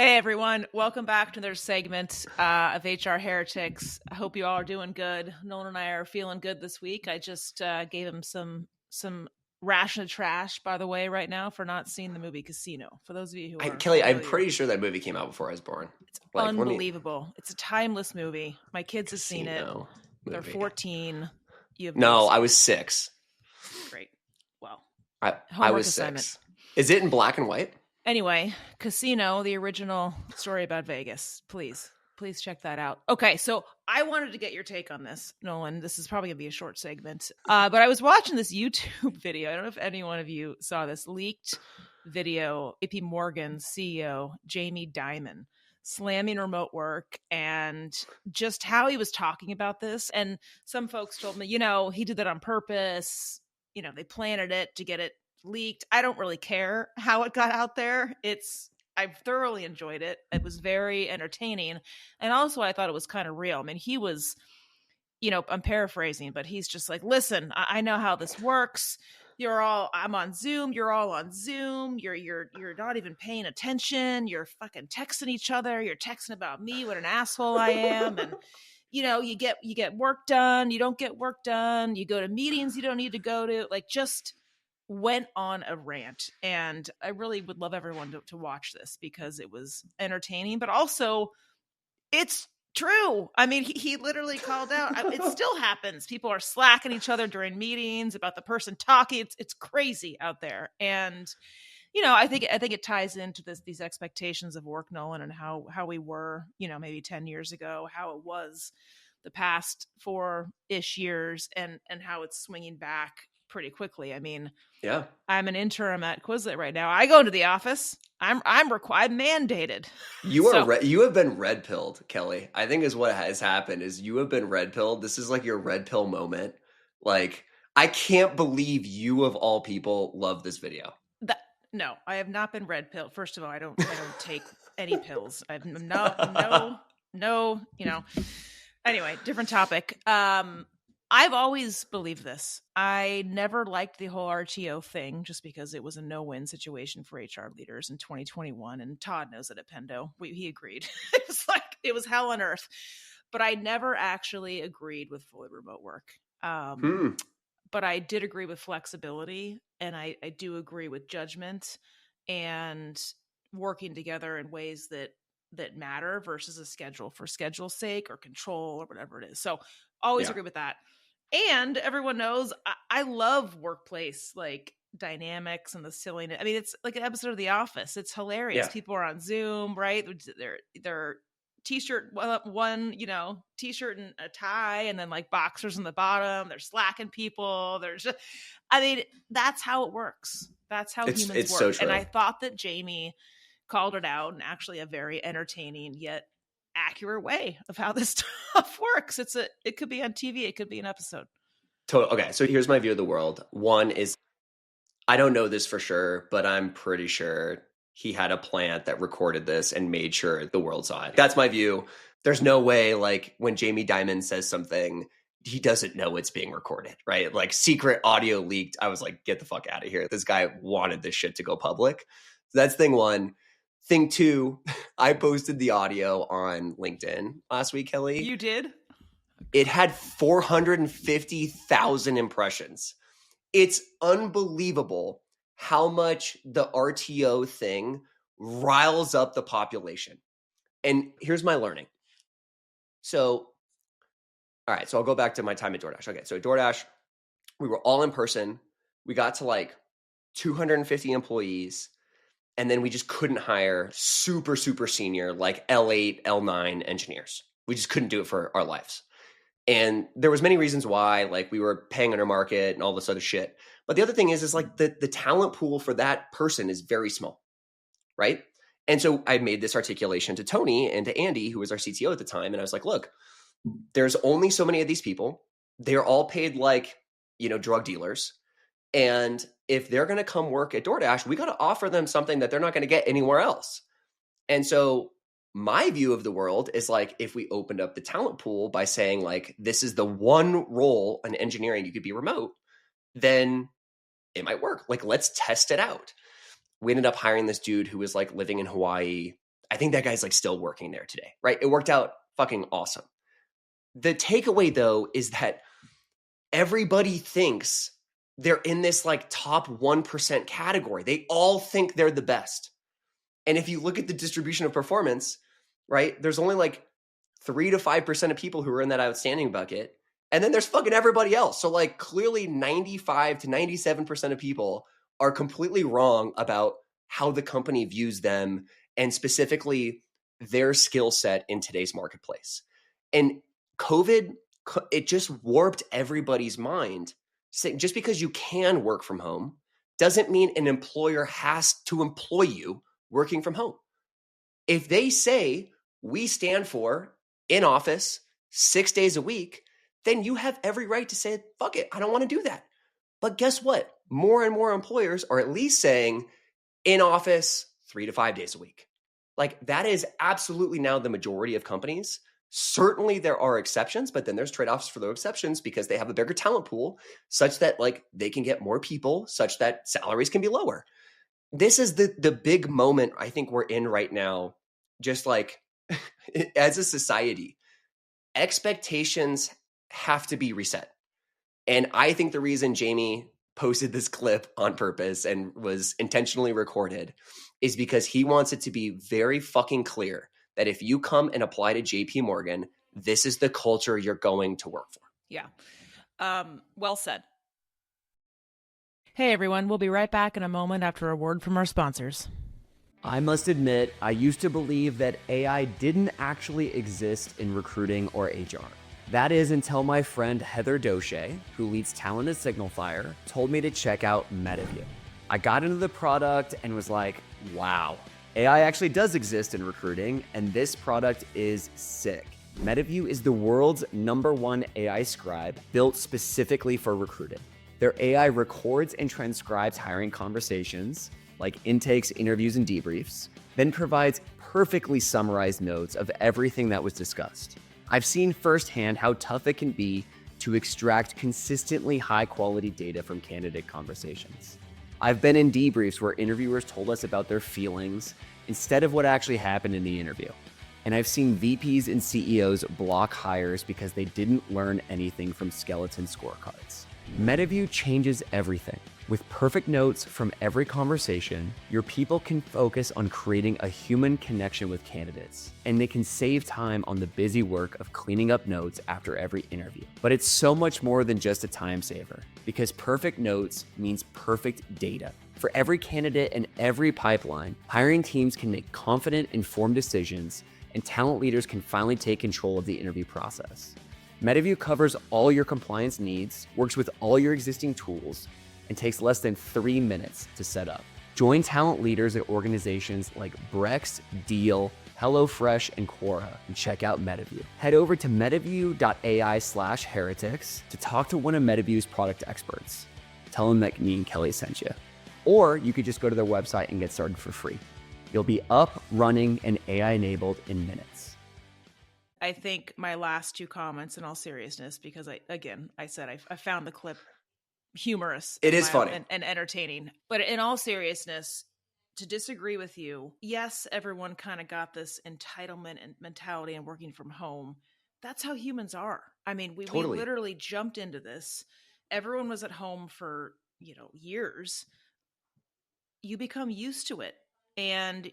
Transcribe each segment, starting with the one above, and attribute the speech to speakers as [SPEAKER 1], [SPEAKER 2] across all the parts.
[SPEAKER 1] Hey everyone, welcome back to another segment of HR Heretics. I hope you all are doing good. Nolan and I are feeling good this week. I just gave him some ration of trash, by the way, right now for not seeing the movie Casino. For those of you who are
[SPEAKER 2] Kelly, I'm
[SPEAKER 1] familiar,
[SPEAKER 2] pretty sure that movie came out before I was born.
[SPEAKER 1] it's unbelievable. It's a timeless movie. My kids have seen it.
[SPEAKER 2] Casino
[SPEAKER 1] They're
[SPEAKER 2] movie.
[SPEAKER 1] 14. You have
[SPEAKER 2] No, I was 6.
[SPEAKER 1] Great. Well,
[SPEAKER 2] I
[SPEAKER 1] homework
[SPEAKER 2] was
[SPEAKER 1] assignment.
[SPEAKER 2] 6. Is it in black and white?
[SPEAKER 1] Anyway, Casino, the original story about Vegas. Please check that out. Okay, so I wanted to get your take on this, Nolan. This is probably going to be a short segment. But I was watching this YouTube video. I don't know if any one of you saw this leaked video. JP Morgan's CEO, Jamie Dimon, slamming remote work and just how he was talking about this. And some folks told me, he did that on purpose. They planted it to get it leaked. I don't really care how it got out there. I've thoroughly enjoyed it. It was very entertaining. And also I thought it was kind of real. I mean, he was, I'm paraphrasing, but he's just like, listen, I know how this works. I'm on Zoom. You're all on Zoom. You're not even paying attention. You're fucking texting each other. You're texting about me, what an asshole I am. And you get work done. You don't get work done. You go to meetings you don't need to go to. Like, just went on a rant, and I really would love everyone to watch this because it was entertaining, but also it's true. I mean, he literally called out. It still happens. People are slacking each other during meetings about the person talking. It's crazy out there, and I think it ties into these expectations of work, Nolan, and how we were, maybe 10 years ago, how it was the past 4-ish years, and how it's swinging back pretty quickly. I mean,
[SPEAKER 2] yeah,
[SPEAKER 1] I'm an interim at Quizlet right now. I go into the office. I'm required, mandated.
[SPEAKER 2] you have been red pilled, Kelly. I think is what has happened is you have been red pilled. This is like your red pill moment. Like, I can't believe you of all people love this video.
[SPEAKER 1] No, I have not been red pilled. First of all, I don't take any pills. I've no. Anyway, different topic. I've always believed this. I never liked the whole RTO thing just because it was a no-win situation for HR leaders in 2021. And Todd knows it at Pendo. He agreed. It was hell on earth. But I never actually agreed with fully remote work. But I did agree with flexibility, and I do agree with judgment and working together in ways that matter versus a schedule for schedule's sake or control or whatever it is. So always agree with that. And everyone knows I love workplace like dynamics and the silliness. I mean, it's like an episode of The Office. It's hilarious. Yeah. People are on Zoom, right? They're t-shirt, t-shirt and a tie, and then like boxers in the bottom. They're slacking people. That's how it works. That's how humans work. So true. And I thought that Jamie called it out in actually a very entertaining yet accurate way of how this stuff works. It could be on TV. It could be an episode.
[SPEAKER 2] Okay, so here's my view of the world. One is, I don't know this for sure, but I'm pretty sure he had a plant that recorded this and made sure the world saw it. That's my view. There's no way, like, when Jamie Dimon says something, he doesn't know it's being recorded, right? Like, secret audio leaked. I was like, get the fuck out of here. This guy wanted this shit to go public. So that's thing one. Thing two, I posted the audio on LinkedIn last week, Kelly.
[SPEAKER 1] You did?
[SPEAKER 2] It had 450,000 impressions. It's unbelievable how much the RTO thing riles up the population. And here's my learning. So, all right, so I'll go back to my time at DoorDash. Okay, so at DoorDash, we were all in person. We got to like 250 employees. And then we just couldn't hire super, super senior, like L8, L9 engineers. We just couldn't do it for our lives. And there was many reasons why, like we were paying under market and all this other shit. But the other thing is like the talent pool for that person is very small, right? And so I made this articulation to Tony and to Andy, who was our CTO at the time. And I was like, look, there's only so many of these people. They're all paid like, drug dealers. And if they're going to come work at DoorDash, we got to offer them something that they're not going to get anywhere else. And so my view of the world is like, if we opened up the talent pool by saying like, this is the one role in engineering you could be remote, then it might work. Like, let's test it out. We ended up hiring this dude who was like living in Hawaii. I think that guy's like still working there today, right? It worked out fucking awesome. The takeaway though is that everybody thinks they're in this like top 1% category. They all think they're the best. And if you look at the distribution of performance, right, there's only like 3 to 5% of people who are in that outstanding bucket. And then there's fucking everybody else. So like clearly 95 to 97% of people are completely wrong about how the company views them and specifically their skill set in today's marketplace. And COVID, it just warped everybody's mind. Just because you can work from home doesn't mean an employer has to employ you working from home. If they say we stand for in office 6 days a week, then you have every right to say, fuck it, I don't want to do that. But guess what? More and more employers are at least saying in office 3 to 5 days a week. Like that is absolutely now the majority of companies. Certainly there are exceptions, but then there's trade-offs for those exceptions because they have a bigger talent pool such that like they can get more people such that salaries can be lower. This is the big moment I think we're in right now, just like as a society. Expectations have to be reset. And I think the reason Jamie posted this clip on purpose and was intentionally recorded is because he wants it to be very fucking clear that if you come and apply to JP Morgan, this is the culture you're going to work for.
[SPEAKER 1] Yeah. Well said. Hey, everyone. We'll be right back in a moment after a word from our sponsors.
[SPEAKER 3] I must admit, I used to believe that AI didn't actually exist in recruiting or HR. That is until my friend Heather Doche, who leads talent at Signalfire, told me to check out Metaview. I got into the product and was like, wow, AI actually does exist in recruiting, and this product is sick. Metaview is the world's #1 AI scribe built specifically for recruiting. Their AI records and transcribes hiring conversations, like intakes, interviews, and debriefs, then provides perfectly summarized notes of everything that was discussed. I've seen firsthand how tough it can be to extract consistently high-quality data from candidate conversations. I've been in debriefs where interviewers told us about their feelings instead of what actually happened in the interview. And I've seen VPs and CEOs block hires because they didn't learn anything from skeleton scorecards. Metaview changes everything. With perfect notes from every conversation, your people can focus on creating a human connection with candidates, and they can save time on the busy work of cleaning up notes after every interview. But it's so much more than just a time saver, because perfect notes means perfect data. For every candidate and every pipeline, hiring teams can make confident, informed decisions, and talent leaders can finally take control of the interview process. Metaview covers all your compliance needs, works with all your existing tools, and takes less than 3 minutes to set up. Join talent leaders at organizations like Brex, Deal, HelloFresh, and Quora, and check out Metaview. Head over to metaview.ai/heretics to talk to one of Metaview's product experts. Tell them that me and Kelly sent you. Or you could just go to their website and get started for free. You'll be up, running, and AI-enabled in minutes.
[SPEAKER 1] I think my last two comments, in all seriousness, because I said I found the clip humorous.
[SPEAKER 2] It is funny
[SPEAKER 1] and entertaining. But in all seriousness, to disagree with you, yes, everyone kind of got this entitlement and mentality and working from home. That's how humans are. I mean, we literally jumped into this. Everyone was at home for, years. You become used to it, and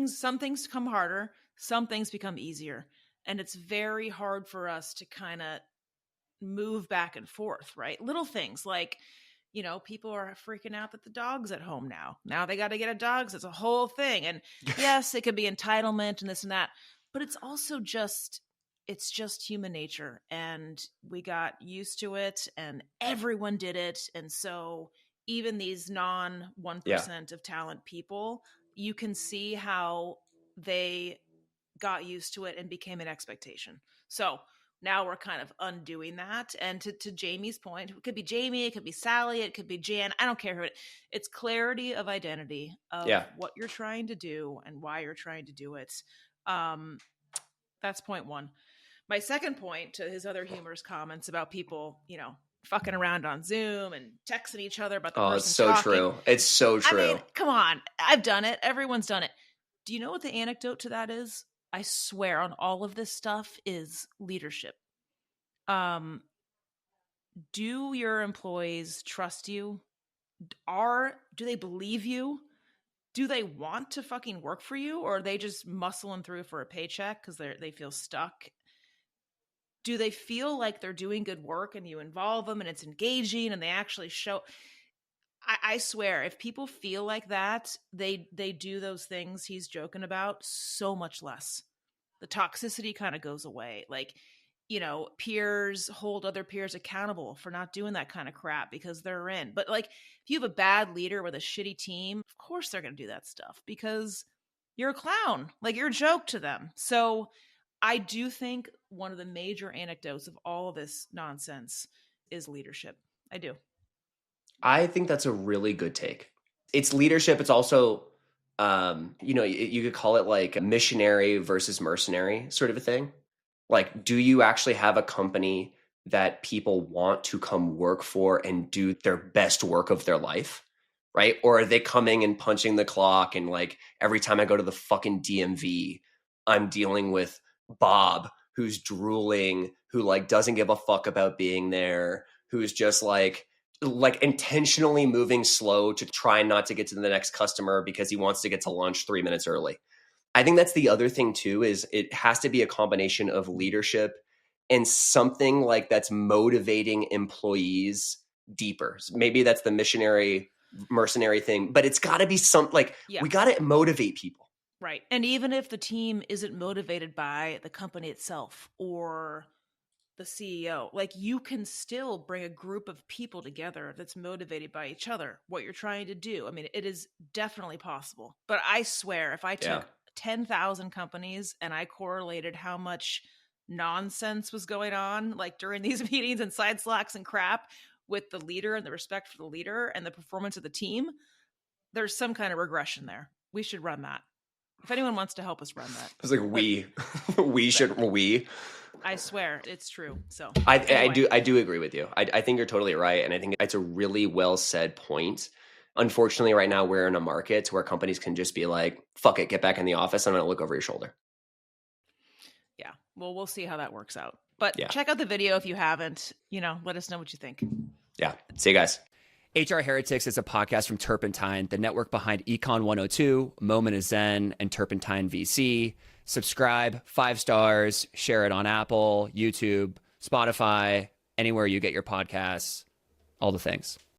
[SPEAKER 1] some things come harder, some things become easier, and it's very hard for us to kind of move back and forth, right? Little things like, people are freaking out that the dog's at home now they got to get a dog. It's a whole thing. And yes, it could be entitlement and this and that, but it's also it's just human nature, and we got used to it, and everyone did it. And so even these non 1% of talent people, you can see how they got used to it and became an expectation. So now we're kind of undoing that. And to Jamie's point, it could be Jamie, it could be Sally, it could be Jan. I don't care who it's clarity of identity of what you're trying to do and why you're trying to do it. That's point one. My second point to his other humorous comments about people, fucking around on Zoom and texting each other about the person
[SPEAKER 2] it's so
[SPEAKER 1] talking.
[SPEAKER 2] true. It's so true.
[SPEAKER 1] I mean, come on. I've done it. Everyone's done it. Do you know what the anecdote to that is? I swear on all of this stuff is leadership. Do your employees trust you? Do they believe you? Do they want to fucking work for you, or are they just muscling through for a paycheck because they feel stuck? Do they feel like they're doing good work and you involve them and it's engaging and they actually show? I swear, if people feel like that, they do those things he's joking about so much less. The toxicity kind of goes away. Like, peers hold other peers accountable for not doing that kind of crap because they're in. But like, if you have a bad leader with a shitty team, of course they're going to do that stuff because you're a clown. Like, you're a joke to them. So I do think one of the major anecdotes of all of this nonsense is leadership. I do.
[SPEAKER 2] I think that's a really good take. It's leadership. It's also, you could call it like a missionary versus mercenary sort of a thing. Like, do you actually have a company that people want to come work for and do their best work of their life? Right? Or are they coming and punching the clock and like every time I go to the fucking DMV, I'm dealing with Bob who's drooling, who like doesn't give a fuck about being there, who's just like intentionally moving slow to try not to get to the next customer because he wants to get to lunch 3 minutes early. I think that's the other thing too, is it has to be a combination of leadership and something like that's motivating employees deeper. Maybe that's the missionary mercenary thing, but it's got to be we got to motivate people.
[SPEAKER 1] Right. And even if the team isn't motivated by the company itself or the CEO, like, you can still bring a group of people together that's motivated by each other, what you're trying to do. I mean, it is definitely possible. But I swear, if I took 10,000 companies and I correlated how much nonsense was going on, like during these meetings and side slacks and crap, with the leader and the respect for the leader and the performance of the team, there's some kind of regression there. We should run that. If anyone wants to help us run that.
[SPEAKER 2] It's like we.
[SPEAKER 1] I swear it's true. So
[SPEAKER 2] anyway. I do agree with you. I think you're totally right. And I think it's a really well said point. Unfortunately, right now we're in a market where companies can just be like, fuck it, get back in the office. I'm going to look over your shoulder.
[SPEAKER 1] Yeah. Well, we'll see how that works out. But check out the video if you haven't. Let us know what you think.
[SPEAKER 2] Yeah. See you guys.
[SPEAKER 3] HR Heretics is a podcast from Turpentine, the network behind Econ 102, Moment of Zen, and Turpentine VC. Subscribe, 5 stars, share it on Apple, YouTube, Spotify, anywhere you get your podcasts, all the things.